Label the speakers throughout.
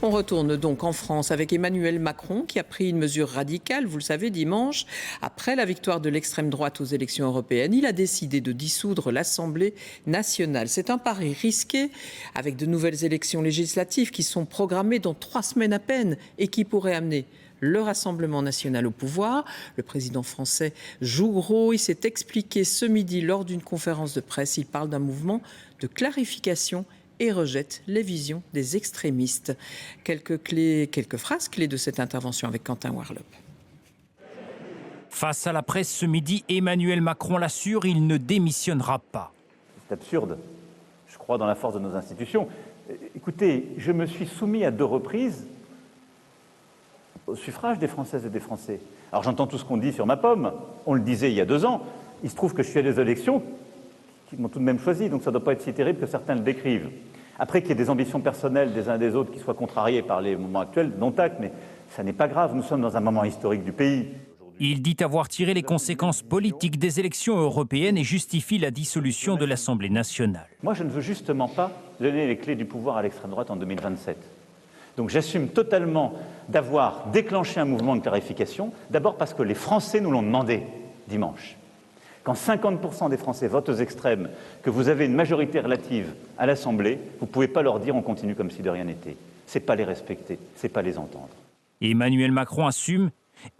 Speaker 1: On retourne donc en France avec Emmanuel Macron qui a pris une mesure radicale, vous le savez, dimanche. Après la victoire de l'extrême droite aux élections européennes, il a décidé de dissoudre l'Assemblée nationale. C'est un pari risqué avec de nouvelles élections législatives qui sont programmées dans 3 semaines à peine et qui pourraient amener le Rassemblement national au pouvoir. Le président français joue gros. Il s'est expliqué ce midi lors d'une conférence de presse. Il parle d'un mouvement de clarification et rejette les visions des extrémistes. Quelques phrases clés de cette intervention avec Quentin Warlop.
Speaker 2: Face à la presse ce midi, Emmanuel Macron l'assure, il ne démissionnera pas.
Speaker 3: C'est absurde. Je crois dans la force de nos institutions. Écoutez, je me suis soumis à 2 reprises au suffrage des Françaises et des Français. Alors j'entends tout ce qu'on dit sur ma pomme. On le disait il y a 2 ans. Il se trouve que je suis à des élections qui m'ont tout de même choisi, donc ça ne doit pas être si terrible que certains le décrivent. Après qu'il y ait des ambitions personnelles des uns et des autres qui soient contrariées par les moments actuels, non tact, mais ça n'est pas grave, nous sommes dans un moment historique du pays.
Speaker 2: Il dit avoir tiré les conséquences politiques des élections européennes et justifie la dissolution de l'Assemblée nationale.
Speaker 3: Moi, je ne veux justement pas donner les clés du pouvoir à l'extrême droite en 2027. Donc j'assume totalement d'avoir déclenché un mouvement de clarification, d'abord parce que les Français nous l'ont demandé dimanche. Quand 50% des Français votent aux extrêmes, que vous avez une majorité relative à l'Assemblée, vous ne pouvez pas leur dire on continue comme si de rien n'était. Ce n'est pas les respecter, ce n'est pas les entendre.
Speaker 2: Emmanuel Macron assume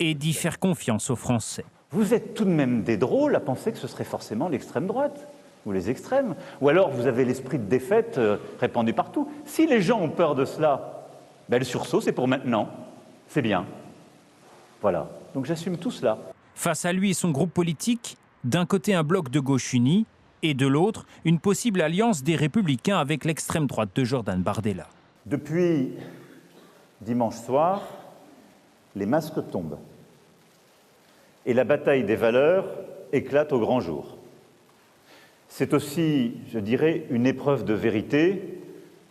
Speaker 2: et dit faire confiance aux Français.
Speaker 3: Vous êtes tout de même des drôles à penser que ce serait forcément l'extrême droite ou les extrêmes. Ou alors vous avez l'esprit de défaite répandu partout. Si les gens ont peur de cela, ben, le sursaut c'est pour maintenant. C'est bien. Voilà. Donc j'assume tout cela.
Speaker 2: Face à lui et son groupe politique, d'un côté un bloc de gauche uni et de l'autre une possible alliance des Républicains avec l'extrême droite de Jordan Bardella.
Speaker 3: Depuis dimanche soir, les masques tombent et la bataille des valeurs éclate au grand jour. C'est aussi, je dirais, une épreuve de vérité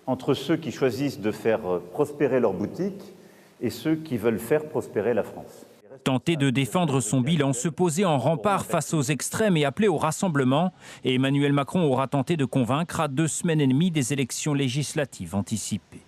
Speaker 3: entre ceux qui choisissent de faire prospérer leur boutique et ceux qui veulent faire prospérer la France.
Speaker 2: Tenter de défendre son bilan, se poser en rempart face aux extrêmes et appeler au rassemblement. Et Emmanuel Macron aura tenté de convaincre à 2 semaines et demie des élections législatives anticipées.